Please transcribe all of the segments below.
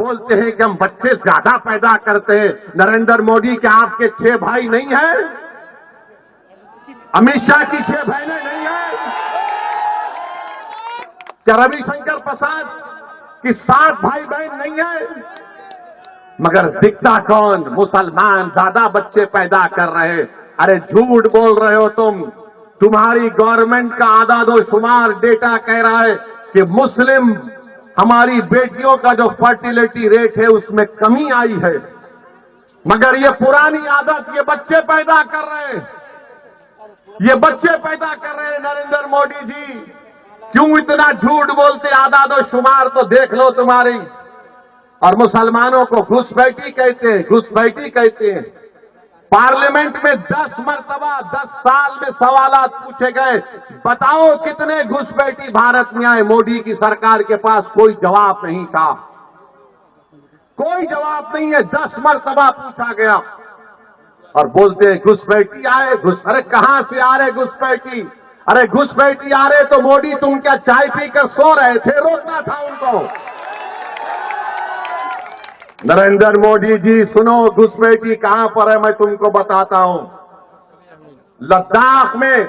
बोलते हैं कि हम बच्चे ज्यादा पैदा करते हैं। नरेंद्र मोदी क्या आपके 6 भाई नहीं है? अमित शाह की 6 बहनें नहीं है? क्या रविशंकर प्रसाद की 7 भाई बहन नहीं है? मगर दिखता कौन? मुसलमान ज्यादा बच्चे पैदा कर रहे हैं। अरे झूठ बोल रहे हो तुम। तुम्हारी गवर्नमेंट का आदादोशुमार डेटा कह रहा है कि मुस्लिम हमारी बेटियों का जो फर्टिलिटी रेट है उसमें कमी आई है। मगर ये पुरानी आदत, ये बच्चे पैदा कर रहे हैं, ये बच्चे पैदा कर रहे हैं। नरेंद्र मोदी जी क्यों इतना झूठ बोलते? आदादोशुमार तो देख लो तुम्हारी। और मुसलमानों को घुसपैठी कहते हैं, घुसपैठी कहते हैं। पार्लियामेंट में 10 मरतबा 10 साल में सवालात पूछे गए, बताओ कितने घुसपैठी भारत में आए? मोदी की सरकार के पास कोई जवाब नहीं था, कोई जवाब नहीं है। 10 मरतबा पूछा गया और बोलते हैं घुसपैठी आए। अरे कहां से आ रहे घुसपैठी? अरे घुसपैठी आ रहे तो मोदी तुम क्या चाय पीकर सो रहे थे? रोकना था उनको। नरेंद्र मोदी जी सुनो, घुसपैठी कहां पर है मैं तुमको बताता हूं। लद्दाख में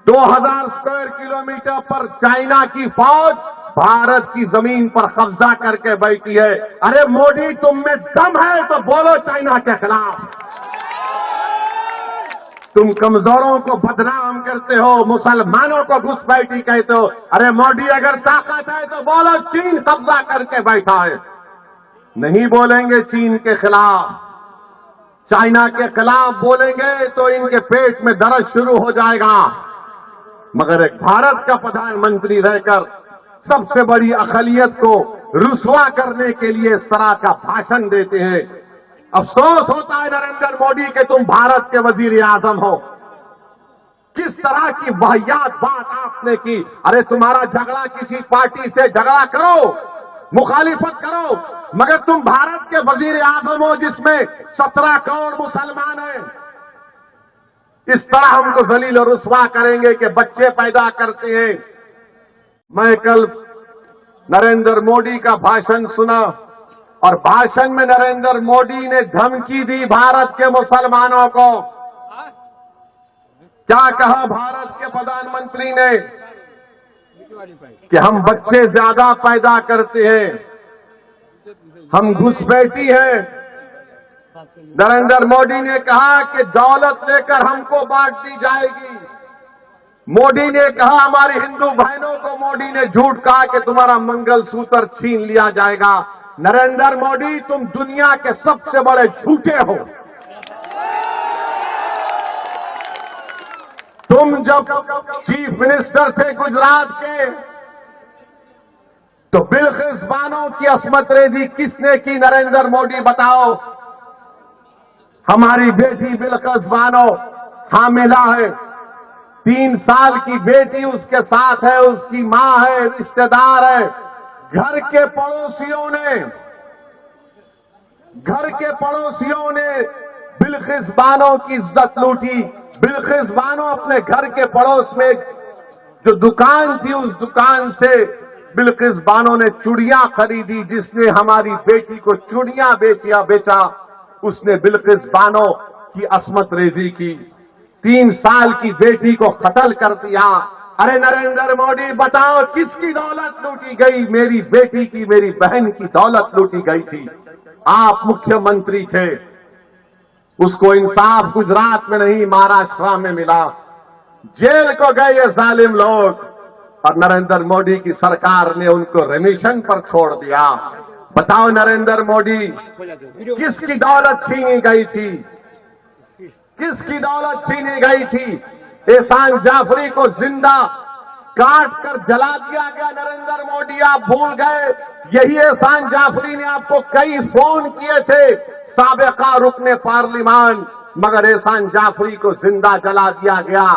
2000 स्क्वायर किलोमीटर पर चाइना की फौज भारत की जमीन पर कब्जा करके बैठी है। अरे मोदी तुम में दम है तो बोलो चाइना के खिलाफ। तुम कमजोरों को बदनाम करते हो, मुसलमानों को घुसपैठी कहते हो। अरे मोदी अगर ताकत है तो बोलो चीन कब्जा करके बैठा है। नहीं बोलेंगे चीन के खिलाफ, चाइना के खिलाफ बोलेंगे तो इनके पेट में दर्द शुरू हो जाएगा। मगर एक भारत का प्रधानमंत्री रहकर सबसे बड़ी अक़लियत को रुसवा करने के लिए इस तरह का भाषण देते हैं। अफसोस होता है नरेंद्र मोदी कि तुम भारत के वजीर आजम हो। किस तरह की वाहियात बात आपने की। अरे तुम्हारा झगड़ा किसी पार्टी से झगड़ा करो, मुखालिफत करो, मगर तुम भारत के वजीर आजम हो जिसमें 17 करोड़ मुसलमान हैं। इस तरह हमको जलील और रुसवा करेंगे कि बच्चे पैदा करते हैं। मैं कल नरेंद्र मोदी का भाषण सुना और भाषण में नरेंद्र मोदी ने धमकी दी भारत के मुसलमानों को। क्या कहा भारत के प्रधानमंत्री ने? कि हम बच्चे ज्यादा पैदा करते हैं, हम घुसपैठी हैं। नरेंद्र मोदी ने कहा कि दौलत लेकर हमको बांट दी जाएगी। मोदी ने कहा हमारी हिंदू बहनों को, मोदी ने झूठ कहा कि तुम्हारा मंगलसूत्र छीन लिया जाएगा। नरेंद्र मोदी तुम दुनिया के सबसे बड़े झूठे हो। तुम जब चीफ मिनिस्टर थे गुजरात के तो बिल्किस बानो की अस्मत रेजी किसने की? नरेंद्र मोदी बताओ। हमारी बेटी बिल्किस बानो हामिला है, 3 साल की बेटी उसके साथ है, उसकी मां है, रिश्तेदार है। घर के पड़ोसियों ने बिल्किस बानो की इज्जत लूटी। बिल्किस बानो अपने घर के पड़ोस में जो दुकान थी उस दुकान से बिल्किस बानो ने चूड़ियां खरीदी। जिसने हमारी बेटी को चूड़ियां बेचा उसने बिल्किस बानो की अस्मत रेजी की। 3 साल की बेटी को कत्ल कर दिया। अरे नरेंद्र मोदी बताओ किसकी दौलत लूटी गई? मेरी बेटी की, मेरी बहन की दौलत लूटी गई थी। आप मुख्यमंत्री थे, उसको इंसाफ गुजरात में नहीं महाराष्ट्र में मिला। जेल को गए ये जालिम लोग और नरेंद्र मोदी की सरकार ने उनको रेमिशन पर छोड़ दिया। बताओ नरेंद्र मोदी किसकी दौलत छीनी गई थी? किसकी दौलत छीनी गई थी? एहसान जाफरी को जिंदा काट कर जला दिया गया। नरेंद्र मोदी आप भूल गए? यही एहसान जाफरी ने आपको कई फोन किए थे, साबिका रुकने पार्लिमान, मगर एहसान जाफरी को जिंदा जला दिया गया।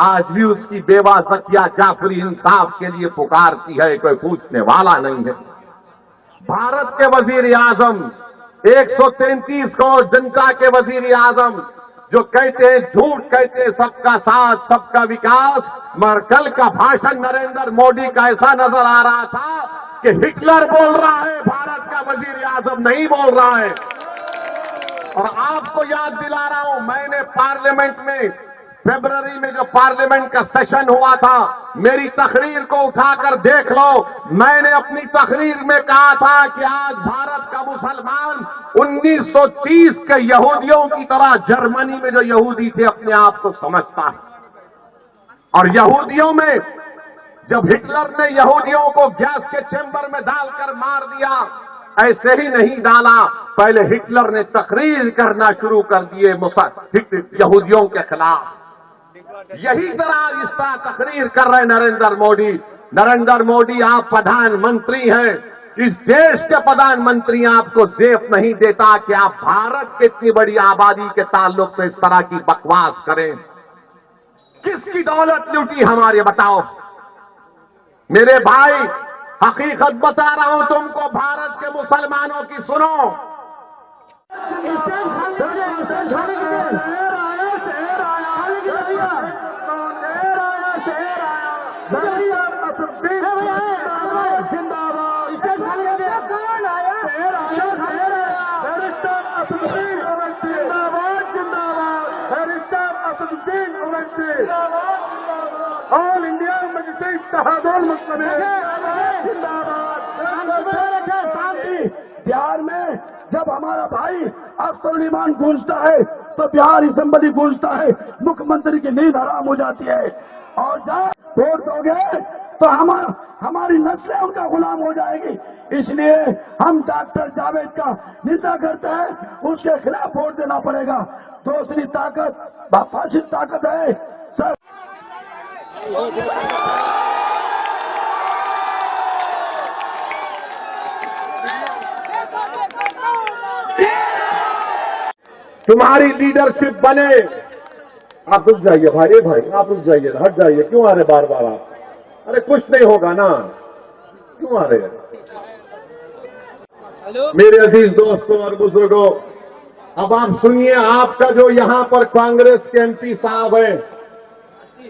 आज भी उसकी बेवा ज़किया जाफरी इंसाफ के लिए पुकारती है, कोई पूछने वाला नहीं है। भारत के वजीर आजम, 133 करोड़ जनता के वजीर आजम जो कहते हैं, झूठ कहते हैं सबका साथ सबका विकास, मगर कल का भाषण नरेंद्र मोदी का ऐसा नजर आ रहा था कि हिटलर बोल रहा है भारत का वजीर आजम नहीं बोल रहा है। और आपको याद दिला रहा हूं, मैंने पार्लियामेंट में फरवरी में जो पार्लियामेंट का सेशन हुआ था, मेरी तकरीर को उठाकर देख लो। मैंने अपनी तकरीर में कहा था कि आज भारत का मुसलमान 1930 के यहूदियों की तरह जर्मनी में जो यहूदी थे अपने आप को समझता है। और यहूदियों में जब हिटलर ने यहूदियों को गैस के चेंबर में डालकर मार दिया, ऐसे ही नहीं डाला, पहले हिटलर ने तकरीर करना शुरू कर दिए यहूदियों के खिलाफ। यही तरह इस तरह तकरीर कर रहे नरेंद्र मोदी। नरेंद्र मोदी, आप प्रधानमंत्री हैं, इस देश के प्रधानमंत्री आपको जेब नहीं देता कि आप भारत की इतनी बड़ी आबादी के ताल्लुक से इस तरह की बकवास करें। किसकी दौलत लूटी हमारे, बताओ मेरे भाई। हकीकत बता रहा हूं तुमको, भारत के मुसलमानों की सुनो। ऑल इंडिया मजलिस इत्तेहादुल मुस्लिमीन शांति। बिहार में जब हमारा भाई अख्तर ईमान गूंजता है तो बिहार असेंबली गूंजता है, मुख्यमंत्री की नींद हराम हो जाती है। और जब वोट दोगे तो हमारी नस्लें उनका गुलाम हो जाएगी। इसलिए हम डॉक्टर जावेद का निंदा करते हैं, उसके खिलाफ वोट देना पड़ेगा। दूसरी ताकत फासिस्ट ताकत है सर। तुम्हारी लीडरशिप बने। आप रुक जाइए भाई, भाई आप रुक जाइए, हट जाइए। क्यों आ रहे बार बार आप? अरे कुछ नहीं होगा ना, क्यों आ रहे? मेरे अजीज दोस्तों और बुजुर्गों, अब आप सुनिए, आपका जो यहां पर कांग्रेस के एमपी साहब हैं,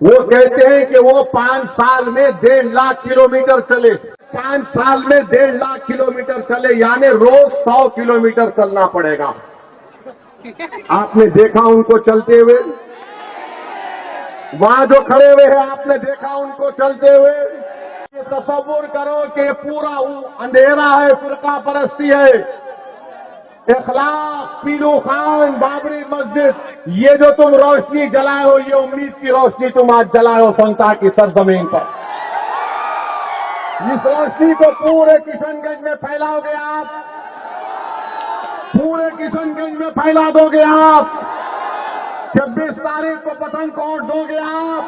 वो कहते हैं कि वो 5 साल में 1.5 लाख किलोमीटर चले। 5 साल में 1.5 लाख किलोमीटर चले, यानी रोज 100 किलोमीटर चलना पड़ेगा। आपने देखा उनको चलते हुए? वहां जो खड़े हुए हैं आपने देखा उनको चलते हुए? ये तसव्वुर करो कि पूरा अंधेरा है, फिरका परस्ती है, इखलाक, पीलू खान, बाबरी मस्जिद, ये जो तुम रोशनी जलाए हो, ये उम्मीद की रोशनी तुम आज जलाए हो संता की सरजमीन पर। इस रोशनी को पूरे किशनगंज में फैलाओगे आप, पूरे किशनगंज में फैला दोगे आप। 26 तारीख को पठानकोट दोगे आप।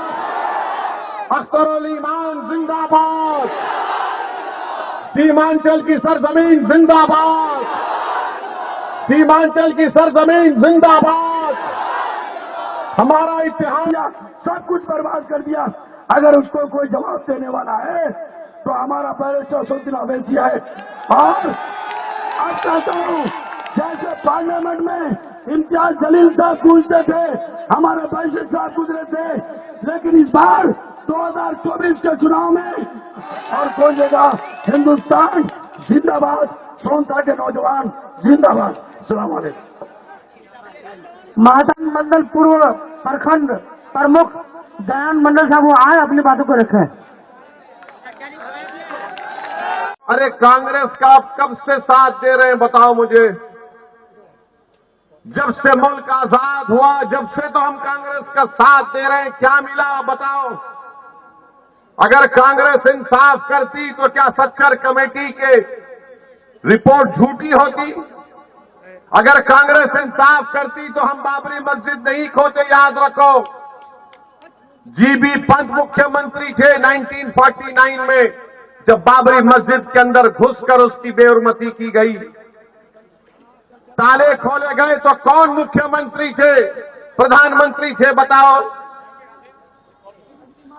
अख्तर ईमान जिंदाबाद, सीमांचल की सरजमीन जिंदाबाद, सीमांचल की सरजमीन जिंदाबाद। हमारा इतिहास सब कुछ बर्बाद कर दिया। अगर उसको कोई जवाब देने वाला है तो हमारा बैरिस्टर सुद्दीन अवैसी है। और अब कहता हूं, जैसे पार्लियामेंट में इम्तियाज जलील साहब गूंजते थे, हमारे बैरिस्टर साहब गुजरे थे, लेकिन इस बार 2024 के चुनाव में और गूंजेगा हिंदुस्तान जिंदाबाद, सोनता के नौजवान जिंदाबाद। अस्सलाम वालेकुम। महादान मंडल पूर्व प्रखंड प्रमुख दयान मंडल साहब वो आए, अपनी बातों को रखें। अरे कांग्रेस का आप कब से साथ दे रहे हैं बताओ मुझे? जब से मुल्क आजाद हुआ, जब से तो हम कांग्रेस का साथ दे रहे हैं। क्या मिला बताओ? अगर कांग्रेस इंसाफ करती तो क्या सच्चर कमेटी के रिपोर्ट झूठी होती? अगर कांग्रेस इंसाफ करती तो हम बाबरी मस्जिद नहीं खोते। याद रखो, जीबी पंत मुख्यमंत्री थे 1949 में, जब बाबरी मस्जिद के अंदर घुसकर उसकी बेहुरमती की गई, ताले खोले गए, तो कौन मुख्यमंत्री थे, प्रधानमंत्री थे बताओ?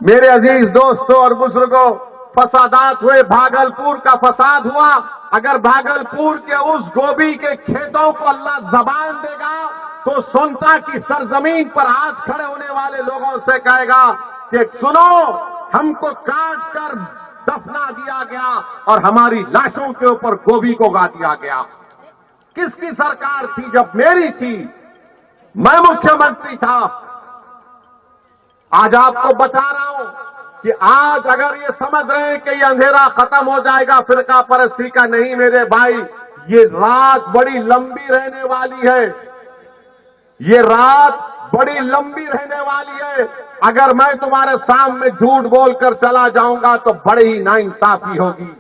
मेरे अजीज दोस्तों और बुजुर्गों, फसादात हुए, भागलपुर का फसाद हुआ। अगर भागलपुर के उस गोभी के खेतों को अल्लाह जबान देगा तो सोनता की सरजमीन पर हाथ खड़े होने वाले लोगों से कहेगा कि सुनो, हमको काट कर दफना दिया गया और हमारी लाशों के ऊपर गोभी को गा दिया गया। किसकी सरकार थी? जब मेरी थी, मैं मुख्यमंत्री था। आज आपको बता रहा हूं कि आज अगर ये समझ रहे हैं कि ये अंधेरा खत्म हो जाएगा फिरका परस्ती का, नहीं मेरे भाई, ये रात बड़ी लंबी रहने वाली है। ये रात बड़ी लंबी रहने वाली है। अगर मैं तुम्हारे सामने झूठ बोलकर चला जाऊंगा तो बड़ी ही नाइंसाफी होगी।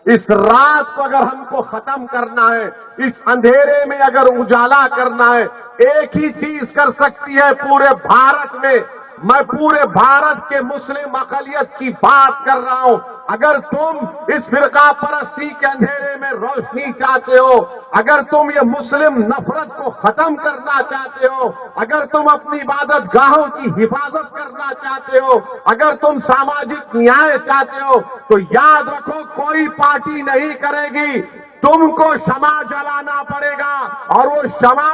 इस रात को अगर हमको खत्म करना है, इस अंधेरे में अगर उजाला करना है, एक ही चीज कर सकती है पूरे भारत में। मैं पूरे भारत के मुस्लिम अक़लियत की बात कर रहा हूं। अगर तुम इस फिरका परस्ती के अंधेरे में रोशनी चाहते हो, अगर तुम ये मुस्लिम नफरत को खत्म करना चाहते हो, अगर तुम अपनी इबादत गाहों की हिफाजत करना चाहते हो, अगर तुम सामाजिक न्याय चाहते हो, तो याद रखो कोई पार्टी नहीं करेगी। तुमको शमा जलाना पड़ेगा और वो शमा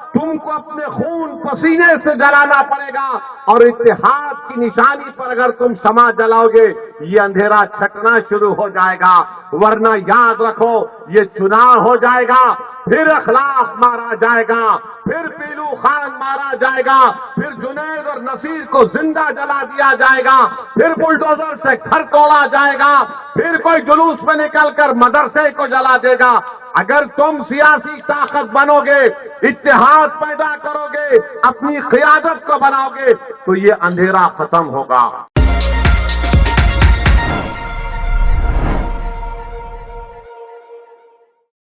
तुमको अपने खून पसीने से जलाना पड़ेगा। और इत्तेहाद की निशानी पर अगर तुम शमा जलाओगे, ये अंधेरा छटना शुरू हो जाएगा। वरना याद रखो, ये चुनाव हो जाएगा, फिर अखलाफ मारा जाएगा, फिर पीलू खान मारा जाएगा, फिर जुनैद और नसीर को जिंदा जला दिया जाएगा, फिर बुलडोजर से घर तोड़ा जाएगा, फिर कोई जुलूस में निकलकर मदरसे को जला देगा। अगर तुम सियासी ताकत बनोगे, इत्तेहाद पैदा करोगे, अपनी क़ियादत को बनाओगे, तो ये अंधेरा खत्म होगा।